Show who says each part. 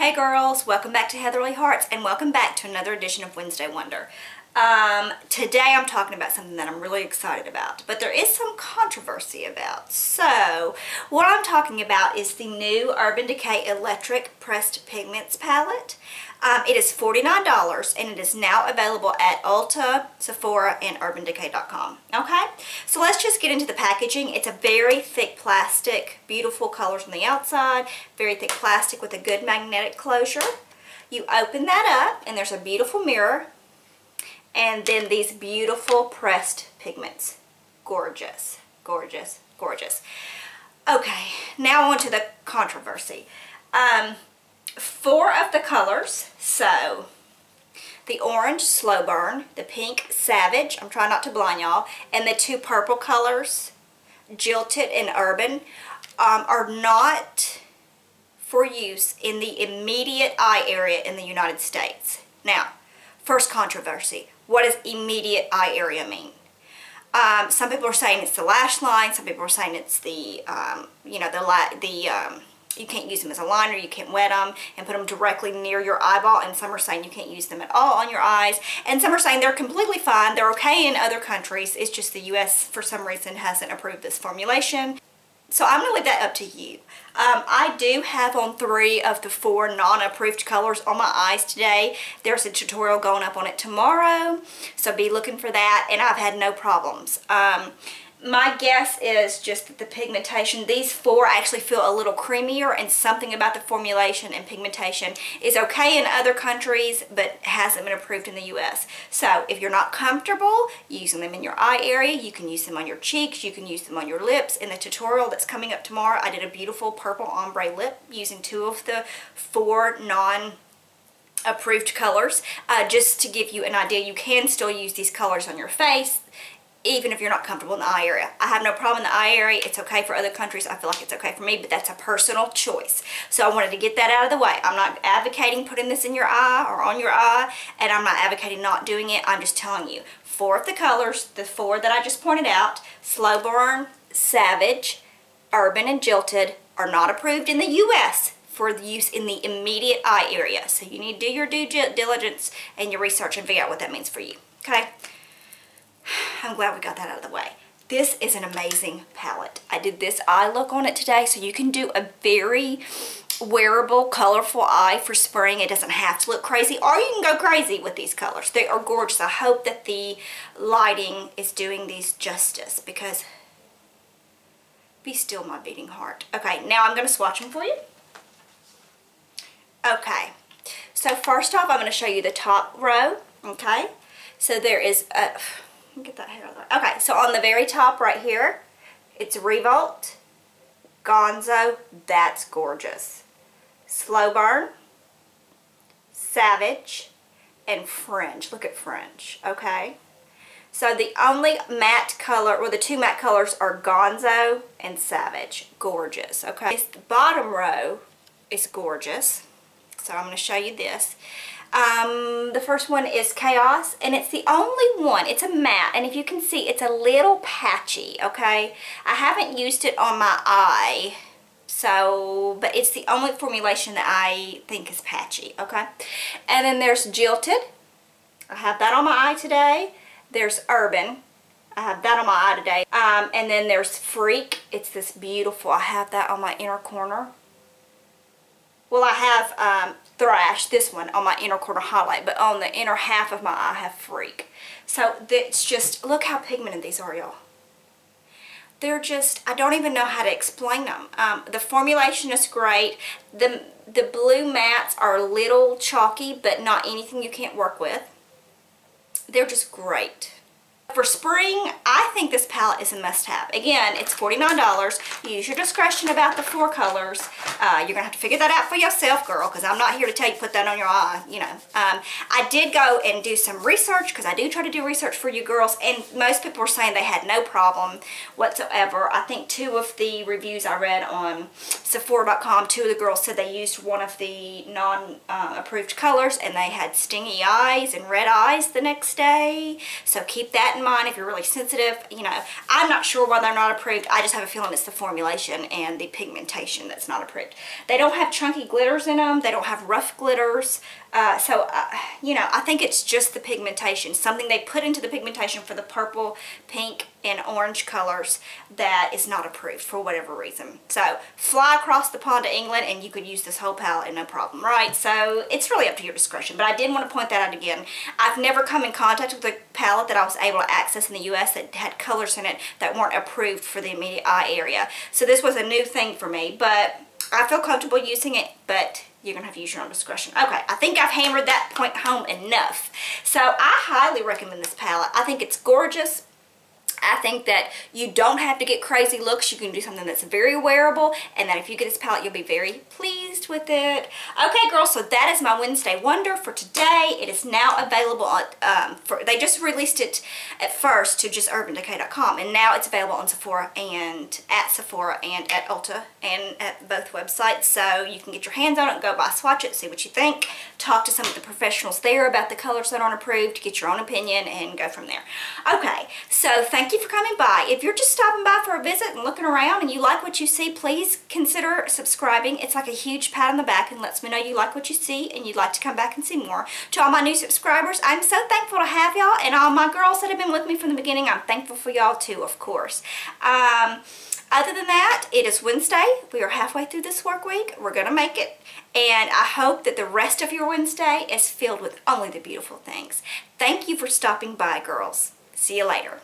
Speaker 1: Hey girls, welcome back to Heatherly Hearts and welcome back to another edition of Wednesday Wonder. Today I'm talking about something that I'm really excited about, but there is some controversy about. So, what I'm talking about is the new Urban Decay Electric Pressed Pigments palette. It is $49 and it is now available at Ulta, Sephora, and UrbanDecay.com. Okay, so let's just get into the packaging. It's a very thick plastic, beautiful colors on the outside, very thick plastic with a good magnetic closure. You open that up and there's a beautiful mirror and then these beautiful pressed pigments. Gorgeous, gorgeous, gorgeous. Okay, now on to the controversy. 4 of the colors, so the orange Slow Burn, the pink Savage, I'm trying not to blind y'all, and the 2 purple colors, Jilted and Urban, are not for use in the immediate eye area in the United States. Now, first controversy, what does immediate eye area mean? Some people are saying it's the lash line, some people are saying it's the, you can't use them as a liner, you can't wet them and put them directly near your eyeball, and some are saying you can't use them at all on your eyes, and some are saying they're completely fine, they're okay in other countries, it's just the US for some reason hasn't approved this formulation. So I'm going to leave that up to you. I do have on 3 of the 4 non-approved colors on my eyes today. There's a tutorial going up on it tomorrow, so be looking for that, and I've had no problems. My guess is just that the pigmentation, these 4 actually feel a little creamier, and something about the formulation and pigmentation is okay in other countries but hasn't been approved in the US. So if you're not comfortable using them in your eye area, you can use them on your cheeks, you can use them on your lips. In the tutorial that's coming up tomorrow, I did a beautiful purple ombre lip using 2 of the 4 non-approved colors. Just to give you an idea, you can still use these colors on your face even if you're not comfortable in the eye area. I have no problem in the eye area. It's okay for other countries. I feel like it's okay for me, but that's a personal choice. So I wanted to get that out of the way. I'm not advocating putting this in your eye or on your eye, and I'm not advocating not doing it. I'm just telling you, 4 of the colors, the 4 that I just pointed out, Slow Burn, Savage, Urban, and Jilted, are not approved in the US for use in the immediate eye area. So you need to do your due diligence and your research and figure out what that means for you. Okay? I'm glad we got that out of the way. This is an amazing palette. I did this eye look on it today, so you can do a very wearable, colorful eye for spring. It doesn't have to look crazy, or you can go crazy with these colors. They are gorgeous. I hope that the lighting is doing these justice, because be still my beating heart. Okay, now I'm going to swatch them for you. Okay, so first off, I'm going to show you the top row. Okay, so there is a... Get that hair out of there. Okay, so on the very top right here, it's Revolt, Gonzo, that's gorgeous, Slow Burn, Savage, and Fringe. Look at Fringe, okay? So the only matte color, well, the 2 matte colors are Gonzo and Savage. Gorgeous, okay? The bottom row is gorgeous, so I'm going to show you this. The first one is Chaos, and it's the only one. It's a matte, and if you can see, it's a little patchy, okay? I haven't used it on my eye, so, but it's the only formulation that I think is patchy, okay? And then there's Jilted. I have that on my eye today. There's Urban. I have that on my eye today. And then there's Freak. It's this beautiful, I have that on my inner corner. Well, I have Thrash, this one, on my inner corner highlight, but on the inner half of my eye I have Freak. So it's just, look how pigmented these are, y'all. They're just, I don't even know how to explain them. The formulation is great. The blue mattes are a little chalky, but not anything you can't work with. They're just great. For spring, I think this palette is a must-have. Again, it's $49. Use your discretion about the 4 colors. You're going to have to figure that out for yourself, girl, because I'm not here to tell you put that on your eye, you know. I did go and do some research, because I do try to do research for you girls, and most people were saying they had no problem whatsoever. I think 2 of the reviews I read on Sephora.com, 2 of the girls said they used one of the non-approved colors, and they had stingy eyes and red eyes the next day. So keep that that in mind if you're really sensitive. You know, I'm not sure why they're not approved. I just have a feeling it's the formulation and the pigmentation that's not approved. They don't have chunky glitters in them. They don't have rough glitters. You know, I think it's just the pigmentation. Something they put into the pigmentation for the purple, pink, and orange colors that is not approved for whatever reason. So fly across the pond to England and you could use this whole palette and no problem, right? So it's really up to your discretion, but I did want to point that out again. I've never come in contact with a palette that I was able to access in the US that had colors in it that weren't approved for the immediate eye area. So this was a new thing for me, but I feel comfortable using it, but you're going to have to use your own discretion. Okay, I think I've hammered that point home enough. So I highly recommend this palette. I think it's gorgeous. I think that you don't have to get crazy looks. You can do something that's very wearable, and that if you get this palette, you'll be very pleased with it. Okay, girls, so that is my Wednesday Wonder for today. It is now available on, they just released it at first to just urbandecay.com, and now it's available on Sephora and at Ulta and at both websites. So you can get your hands on it, go by, swatch it, see what you think, talk to some of the professionals there about the colors that aren't approved, get your own opinion, and go from there. Okay, so thank you for coming by. If you're just stopping by for a visit and looking around and you like what you see, please consider subscribing. It's like a huge pat on the back and lets me know you like what you see and you'd like to come back and see more. To all my new subscribers, I'm so thankful to have y'all, and all my girls that have been with me from the beginning, I'm thankful for y'all too, of course. Other than that, it is Wednesday. We are halfway through this work week. We're going to make it. And I hope that the rest of your Wednesday is filled with only the beautiful things. Thank you for stopping by, girls. See you later.